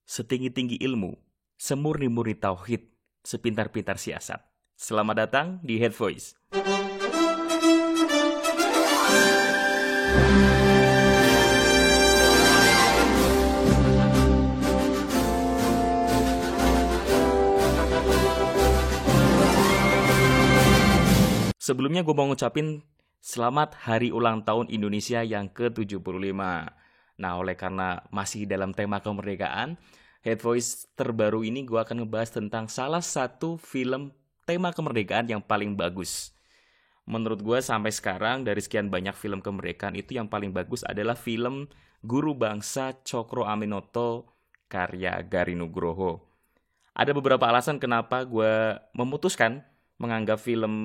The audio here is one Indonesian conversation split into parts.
setinggi-tinggi ilmu, semurni-murni tauhid, sepintar-pintar siasat. Selamat datang di Head Voice. Sebelumnya gue mau ngucapin selamat hari ulang tahun Indonesia yang ke-75. Nah, oleh karena masih dalam tema kemerdekaan, Head Voice terbaru ini gue akan ngebahas tentang salah satu film tema kemerdekaan yang paling bagus. Menurut gue sampai sekarang dari sekian banyak film kemerdekaan itu yang paling bagus adalah film Guru Bangsa Cokro Aminoto karya Garin Nugroho. Ada beberapa alasan kenapa gue memutuskan menganggap film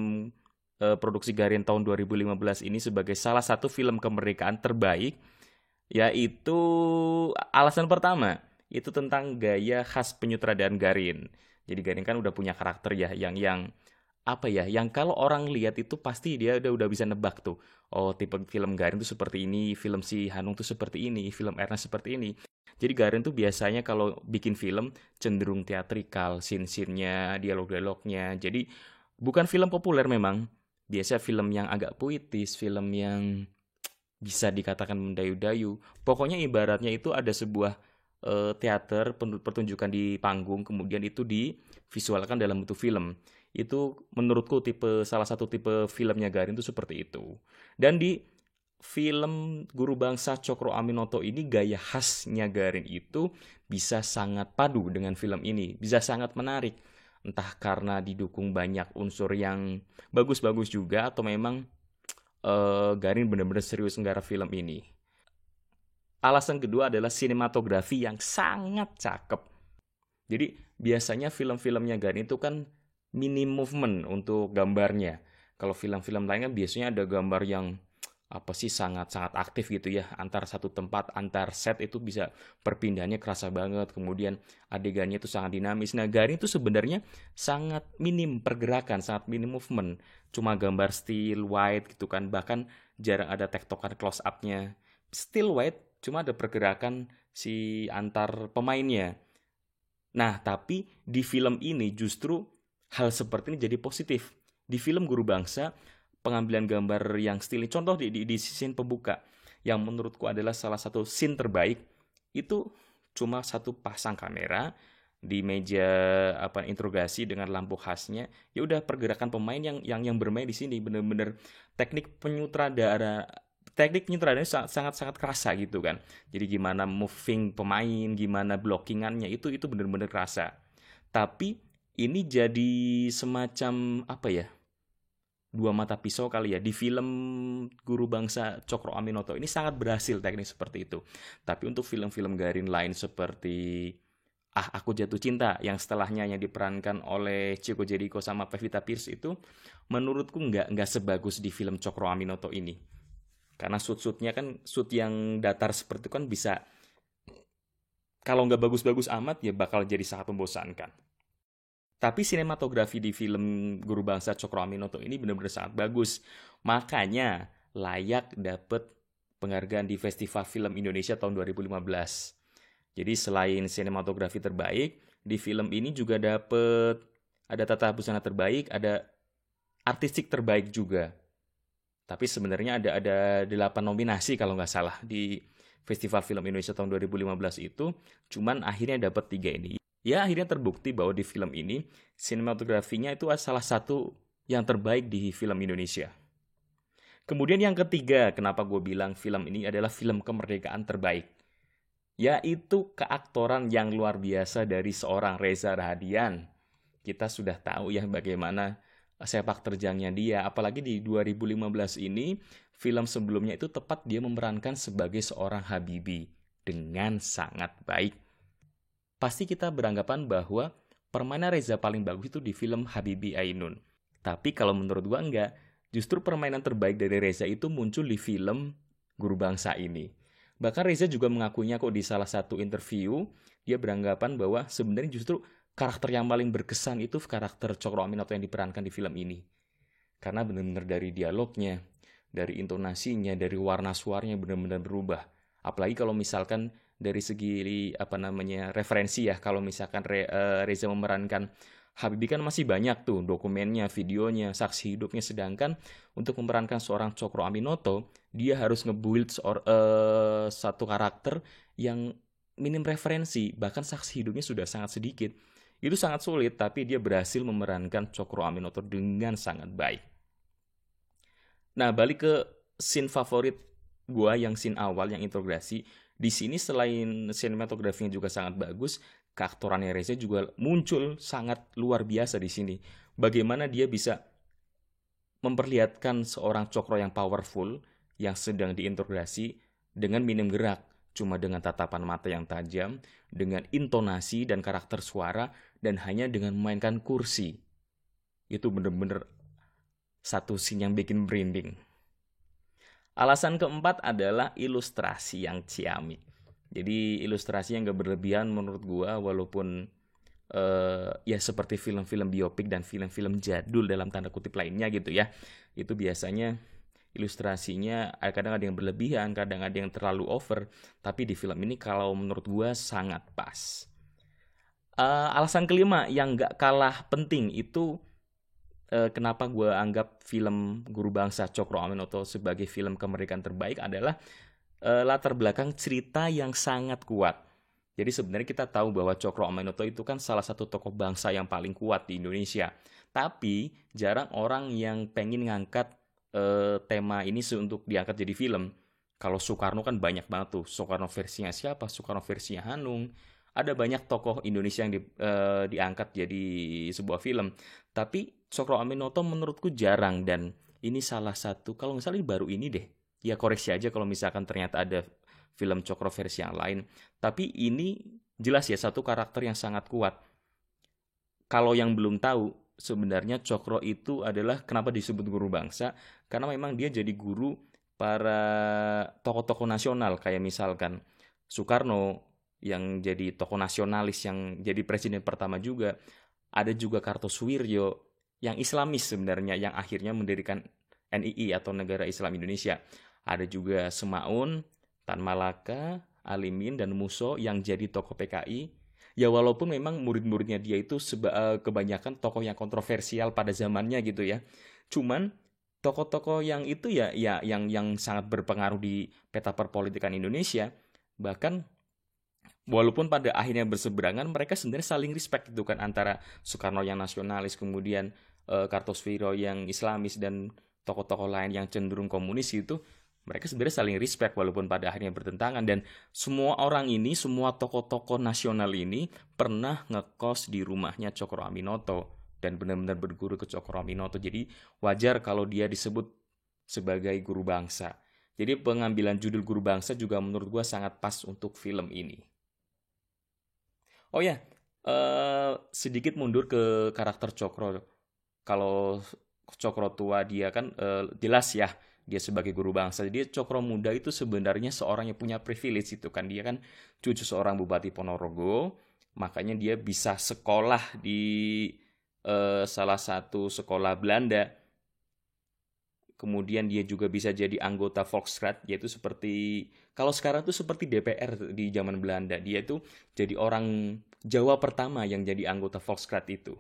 produksi Garin tahun 2015 ini sebagai salah satu film kemerdekaan terbaik, yaitu alasan pertama itu tentang gaya khas penyutradaraan Garin. Jadi Garin kan udah punya karakter ya yang kalau orang lihat itu pasti dia udah bisa nebak tuh. Oh, tipe film Garin tuh seperti ini, film si Hanung tuh seperti ini, film Ernest seperti ini. Jadi Garin tuh biasanya kalau bikin film cenderung teatrikal, scene-scene-nya, dialog-dialognya. Jadi bukan film populer memang. Biasa film yang agak puitis, film yang bisa dikatakan mendayu-dayu. Pokoknya ibaratnya itu ada sebuah teater, pertunjukan di panggung, kemudian itu divisualkan dalam bentuk film. Itu menurutku salah satu tipe filmnya Garin itu seperti itu. Dan di film Guru Bangsa Cokro Aminoto ini gaya khasnya Garin itu bisa sangat padu dengan film ini, bisa sangat menarik. Entah karena didukung banyak unsur yang bagus-bagus juga atau memang Garin benar-benar serius nggarap film ini. Alasan kedua adalah sinematografi yang sangat cakep. Jadi biasanya film-filmnya Garin itu kan minim movement untuk gambarnya. Kalau film-film lain kan biasanya ada gambar yang sangat-sangat aktif gitu ya, antar satu tempat, antar set itu bisa perpindahannya kerasa banget, kemudian adegannya itu sangat dinamis. Nah, Garin itu sebenarnya sangat minim pergerakan, sangat minim movement, cuma gambar still wide gitu kan, bahkan jarang ada tektokan close up-nya. Still wide, cuma ada pergerakan si antar pemainnya. Nah, tapi di film ini justru hal seperti ini jadi positif. Di film Guru Bangsa, pengambilan gambar yang still, contoh di scene pembuka yang menurutku adalah salah satu scene terbaik, itu cuma satu pasang kamera di meja interogasi dengan lampu khasnya. Ya udah, pergerakan pemain yang bermain di sini benar-benar teknik penyutradaranya sangat-sangat kerasa gitu kan. Jadi gimana moving pemain, gimana blockingannya itu benar-benar kerasa. Tapi ini jadi semacam dua mata pisau kali ya. Di film Guru Bangsa Cokro Aminoto ini sangat berhasil teknik seperti itu. Tapi untuk film-film Garin lain seperti Aku Jatuh Cinta yang setelahnya yang diperankan oleh Chico Jericho sama Pevita Pierce itu menurutku nggak sebagus di film Cokro Aminoto ini. Karena shoot-shootnya kan shoot yang datar seperti itu kan bisa, kalau nggak bagus-bagus amat ya bakal jadi sangat membosankan. Tapi sinematografi di film Guru Bangsa Cokro Aminoto ini benar-benar sangat bagus. Makanya layak dapat penghargaan di Festival Film Indonesia tahun 2015. Jadi selain sinematografi terbaik, di film ini juga ada tata busana terbaik, ada artistik terbaik juga. Tapi sebenarnya ada 8 nominasi kalau nggak salah di Festival Film Indonesia tahun 2015 itu. Cuman akhirnya dapat 3 ini. Ya, akhirnya terbukti bahwa di film ini sinematografinya itu salah satu yang terbaik di film Indonesia. Kemudian yang ketiga, kenapa gue bilang film ini adalah film kemerdekaan terbaik, yaitu keaktoran yang luar biasa dari seorang Reza Rahadian. Kita sudah tahu ya bagaimana sepak terjangnya dia, apalagi di 2015 ini, film sebelumnya itu tepat dia memerankan sebagai seorang Habibie dengan sangat baik. Pasti kita beranggapan bahwa permainan Reza paling bagus itu di film Habibie Ainun. Tapi kalau menurut gua enggak. Justru permainan terbaik dari Reza itu muncul di film Guru Bangsa ini. Bahkan Reza juga mengakuinya kok di salah satu interview. Dia beranggapan bahwa sebenarnya justru karakter yang paling berkesan itu karakter Cokro Aminoto yang diperankan di film ini. Karena benar-benar dari dialognya, dari intonasinya, dari warna suaranya benar-benar berubah. Apalagi kalau misalkan dari segi apa namanya referensi ya. Kalau misalkan Reza memerankan Habibie kan masih banyak tuh dokumennya, videonya, saksi hidupnya. Sedangkan untuk memerankan seorang Cokro Aminoto, dia harus nge-build satu karakter yang minim referensi, bahkan saksi hidupnya sudah sangat sedikit. Itu sangat sulit, tapi dia berhasil memerankan Cokro Aminoto dengan sangat baik. Nah, balik ke scene favorit gua yang scene awal yang integrasi. Di sini selain sinematografinya juga sangat bagus, keaktorannya Reza juga muncul sangat luar biasa di sini. Bagaimana dia bisa memperlihatkan seorang Cokro yang powerful yang sedang diintegrasi dengan minim gerak, cuma dengan tatapan mata yang tajam, dengan intonasi dan karakter suara, dan hanya dengan memainkan kursi. Itu bener-bener satu scene yang bikin merinding. Alasan keempat adalah ilustrasi yang ciamik. Jadi ilustrasi yang gak berlebihan menurut gua, walaupun ya seperti film-film biopik dan film-film jadul dalam tanda kutip lainnya gitu ya. Itu biasanya ilustrasinya kadang ada yang berlebihan, kadang ada yang terlalu over. Tapi di film ini kalau menurut gua sangat pas. Alasan kelima yang gak kalah penting itu kenapa gue anggap film Guru Bangsa Cokro Aminoto sebagai film kemerdekaan terbaik adalah latar belakang cerita yang sangat kuat. Jadi sebenarnya kita tahu bahwa Cokro Aminoto itu kan salah satu tokoh bangsa yang paling kuat di Indonesia. Tapi jarang orang yang pengen ngangkat tema ini untuk diangkat jadi film. Kalau Soekarno kan banyak banget tuh. Soekarno versinya siapa? Soekarno versinya Hanung. Ada banyak tokoh Indonesia yang diangkat jadi sebuah film. Tapi Cokro Aminoto menurutku jarang, dan ini salah satu, kalau misalnya baru ini deh. Ya koreksi aja kalau misalkan ternyata ada film Cokro versi yang lain. Tapi ini jelas ya satu karakter yang sangat kuat. Kalau yang belum tahu, sebenarnya Cokro itu adalah kenapa disebut guru bangsa, karena memang dia jadi guru para tokoh-tokoh nasional, kayak misalkan Soekarno yang jadi tokoh nasionalis, yang jadi presiden pertama juga. Ada juga Kartosuwiryo yang Islamis sebenarnya, yang akhirnya mendirikan NII atau Negara Islam Indonesia. Ada juga Semaun, Tan Malaka, Alimin, dan Muso yang jadi tokoh PKI. Ya walaupun memang murid-muridnya dia itu kebanyakan tokoh yang kontroversial pada zamannya gitu ya. Cuman tokoh-tokoh yang itu ya yang sangat berpengaruh di peta perpolitikan Indonesia. Bahkan walaupun pada akhirnya berseberangan, mereka sebenarnya saling respect gitu kan, antara Soekarno yang nasionalis, kemudian Kartosuwiryo yang Islamis, dan tokoh-tokoh lain yang cenderung komunis itu. Mereka sebenarnya saling respect walaupun pada akhirnya bertentangan. Dan semua orang ini, semua tokoh-tokoh nasional ini pernah ngekos di rumahnya Cokro Aminoto dan benar-benar berguru ke Cokro Aminoto. Jadi wajar kalau dia disebut sebagai guru bangsa. Jadi pengambilan judul guru bangsa juga menurut gue sangat pas untuk film ini. Oh ya, sedikit mundur ke karakter Cokro. Kalau Cokro tua dia kan jelas ya, dia sebagai guru bangsa. Jadi Cokro muda itu sebenarnya seorang yang punya privilege itu kan. Dia kan cucu seorang Bupati Ponorogo, makanya dia bisa sekolah di salah satu sekolah Belanda. Kemudian dia juga bisa jadi anggota Volksraad, yaitu seperti, kalau sekarang tuh seperti DPR di zaman Belanda. Dia itu jadi orang Jawa pertama yang jadi anggota Volksraad itu.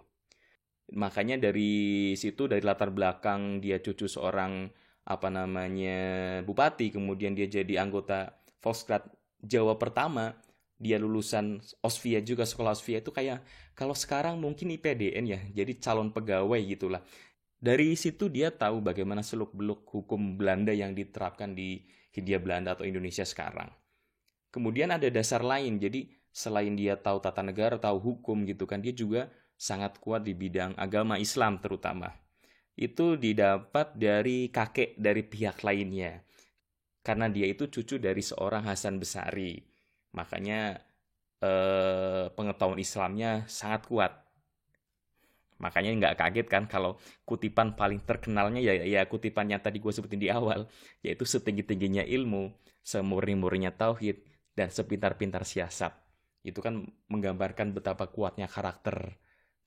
Makanya dari situ, dari latar belakang dia cucu seorang bupati, kemudian dia jadi anggota Volksraad Jawa pertama, dia lulusan Osvia juga, sekolah Osvia itu kayak kalau sekarang mungkin IPDN ya, jadi calon pegawai gitulah. Dari situ dia tahu bagaimana seluk-beluk hukum Belanda yang diterapkan di Hindia Belanda atau Indonesia sekarang. Kemudian ada dasar lain, jadi selain dia tahu tata negara, tahu hukum gitu kan, dia juga sangat kuat di bidang agama Islam terutama. Itu didapat dari kakek dari pihak lainnya. Karena dia itu cucu dari seorang Hasan Besari. Makanya pengetahuan Islamnya sangat kuat. Makanya nggak kaget kan kalau kutipan paling terkenalnya ya kutipan yang tadi gue sebutin di awal. Yaitu setinggi-tingginya ilmu, semurni-murninya tauhid, dan sepintar-pintar siasat. Itu kan menggambarkan betapa kuatnya karakter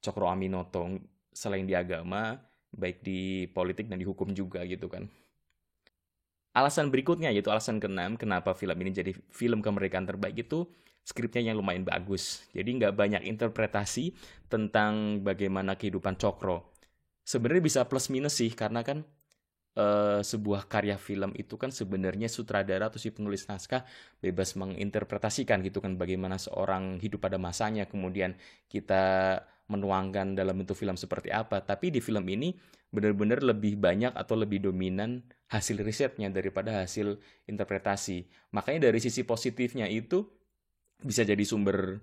Cokro Aminoto selain di agama, baik di politik dan di hukum juga gitu kan. alasan berikutnya, yaitu alasan keenam, kenapa film ini jadi film kemerdekaan terbaik itu skripnya yang lumayan bagus. Jadi nggak banyak interpretasi tentang bagaimana kehidupan Cokro. Sebenarnya bisa plus minus sih, karena kan sebuah karya film itu kan sebenarnya sutradara atau si penulis naskah bebas menginterpretasikan gitu kan bagaimana seorang hidup pada masanya, kemudian kita menuangkan dalam bentuk film seperti apa. Tapi di film ini benar-benar lebih banyak atau lebih dominan hasil risetnya daripada hasil interpretasi. Makanya dari sisi positifnya itu bisa jadi sumber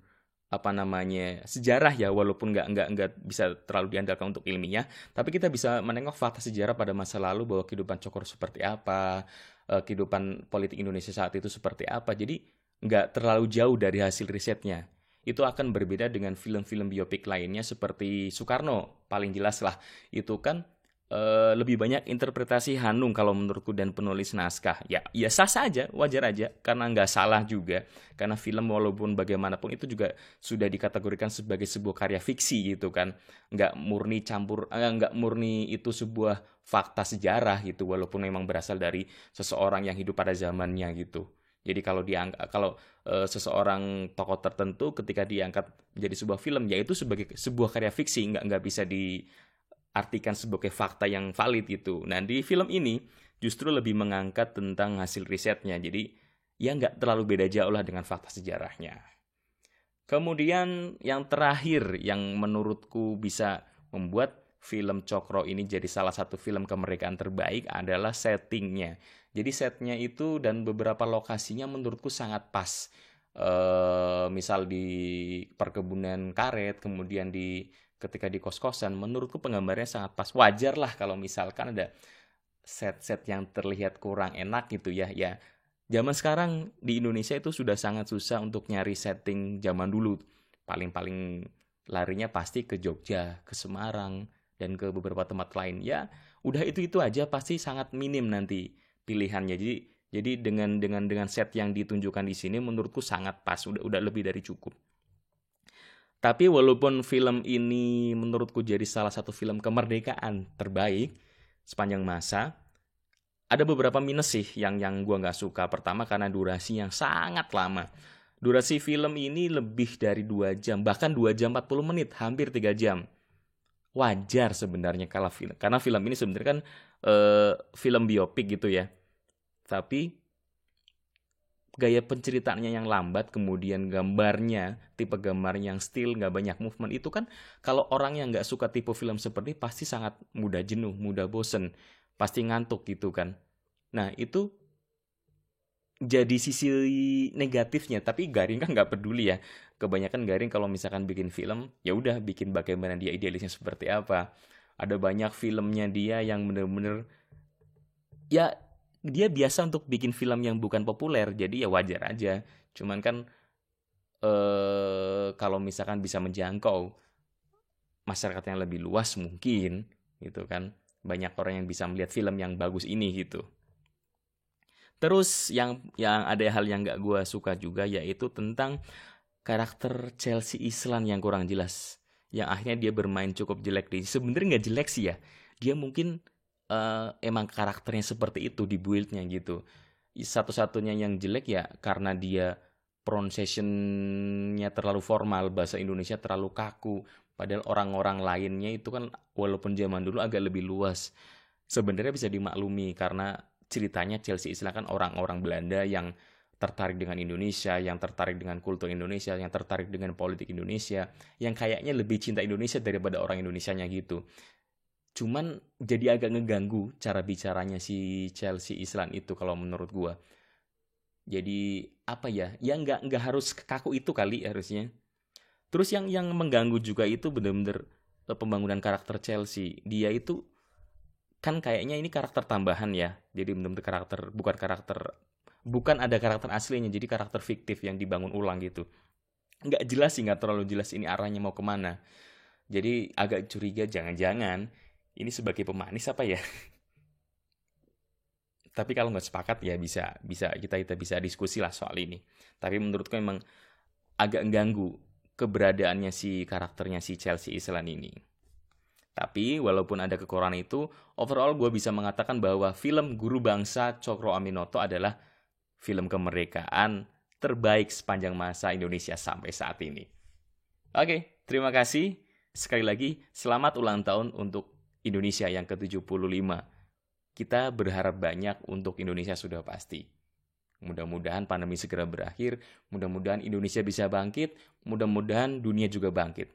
sejarah ya, walaupun nggak bisa terlalu diandalkan untuk ilmiah, tapi kita bisa menengok fakta sejarah pada masa lalu bahwa kehidupan Cokro seperti apa, kehidupan politik Indonesia saat itu seperti apa. Jadi nggak terlalu jauh dari hasil risetnya. Itu akan berbeda dengan film-film biopik lainnya seperti Soekarno, paling jelas lah. Itu kan lebih banyak interpretasi Hanung kalau menurutku dan penulis naskah. Ya sah saja, wajar aja, karena nggak salah juga. Karena film walaupun bagaimanapun itu juga sudah dikategorikan sebagai sebuah karya fiksi gitu kan. Nggak murni itu sebuah fakta sejarah gitu, walaupun memang berasal dari seseorang yang hidup pada zamannya gitu. Jadi kalau seseorang tokoh tertentu ketika diangkat menjadi sebuah film, yaitu sebagai sebuah karya fiksi, nggak bisa diartikan sebagai fakta yang valid itu. Nah, di film ini justru lebih mengangkat tentang hasil risetnya. Jadi, ya nggak terlalu beda jauh lah dengan fakta sejarahnya. Kemudian yang terakhir yang menurutku bisa membuat film Cokro ini jadi salah satu film kemerdekaan terbaik adalah settingnya. Jadi setnya itu dan beberapa lokasinya menurutku sangat pas. Misal di perkebunan karet, kemudian ketika di kos-kosan, menurutku penggambarnya sangat pas. Wajar lah kalau misalkan ada set-set yang terlihat kurang enak gitu ya. Ya, zaman sekarang di Indonesia itu sudah sangat susah untuk nyari setting zaman dulu. Paling-paling larinya pasti ke Jogja, ke Semarang, dan ke beberapa tempat lain. Ya, udah itu aja pasti sangat minim nanti pilihannya. Jadi dengan set yang ditunjukkan di sini menurutku sangat pas, udah lebih dari cukup. Tapi walaupun film ini menurutku jadi salah satu film kemerdekaan terbaik sepanjang masa, ada beberapa minus sih yang gue nggak suka. Pertama karena durasi yang sangat lama. Durasi film ini lebih dari 2 jam, bahkan 2 jam 40 menit, hampir 3 jam. Wajar sebenarnya karena film ini sebenarnya kan film biopik gitu ya. Tapi gaya penceritaannya yang lambat, kemudian gambarnya, tipe gambar yang still, nggak banyak movement, itu kan kalau orang yang nggak suka tipe film seperti pasti sangat mudah jenuh, mudah bosen, pasti ngantuk gitu kan. Nah, itu jadi sisi negatifnya, tapi Garing kan nggak peduli ya. Kebanyakan Garing kalau misalkan bikin film, ya udah bikin bagaimana dia idealisnya seperti apa. Ada banyak filmnya dia yang bener-bener ya dia biasa untuk bikin film yang bukan populer, jadi ya wajar aja. Cuman kan kalau misalkan bisa menjangkau masyarakat yang lebih luas mungkin gitu kan, banyak orang yang bisa melihat film yang bagus ini gitu. Terus yang ada hal yang gak gue suka juga, yaitu tentang karakter Chelsea Islan yang kurang jelas, yang akhirnya dia bermain cukup jelek. Sebenarnya nggak jelek sih ya, dia mungkin emang karakternya seperti itu di build-nya gitu. Satu-satunya yang jelek ya karena dia pronunciation-nya terlalu formal, bahasa Indonesia terlalu kaku. Padahal orang-orang lainnya itu kan walaupun zaman dulu agak lebih luas, sebenarnya bisa dimaklumi karena ceritanya Chelsea Islan kan orang-orang Belanda yang tertarik dengan Indonesia, yang tertarik dengan kultur Indonesia, yang tertarik dengan politik Indonesia, yang kayaknya lebih cinta Indonesia daripada orang Indonesianya gitu. Cuman jadi agak ngeganggu cara bicaranya si Chelsea Islan itu kalau menurut gua. Jadi apa ya? Ya nggak harus kaku itu kali harusnya. Terus yang mengganggu juga itu bener-bener pembangunan karakter Chelsea. Dia itu kan kayaknya ini karakter tambahan ya. Jadi bener-bener bukan ada karakter aslinya. Jadi karakter fiktif yang dibangun ulang gitu. Nggak jelas sih, nggak terlalu jelas ini arahnya mau kemana. Jadi agak curiga jangan-jangan ini sebagai pemanis apa ya? Tapi kalau nggak sepakat ya bisa kita bisa diskusi lah soal ini. Tapi menurutku memang agak ganggu keberadaannya si karakternya si Chelsea Islan ini. Tapi walaupun ada kekurangan itu, overall gue bisa mengatakan bahwa film Guru Bangsa Cokro Aminoto adalah film kemerdekaan terbaik sepanjang masa Indonesia sampai saat ini. Oke, terima kasih. Sekali lagi, selamat ulang tahun untuk Indonesia yang ke-75. Kita berharap banyak untuk Indonesia sudah pasti. Mudah-mudahan pandemi segera berakhir, mudah-mudahan Indonesia bisa bangkit, mudah-mudahan dunia juga bangkit.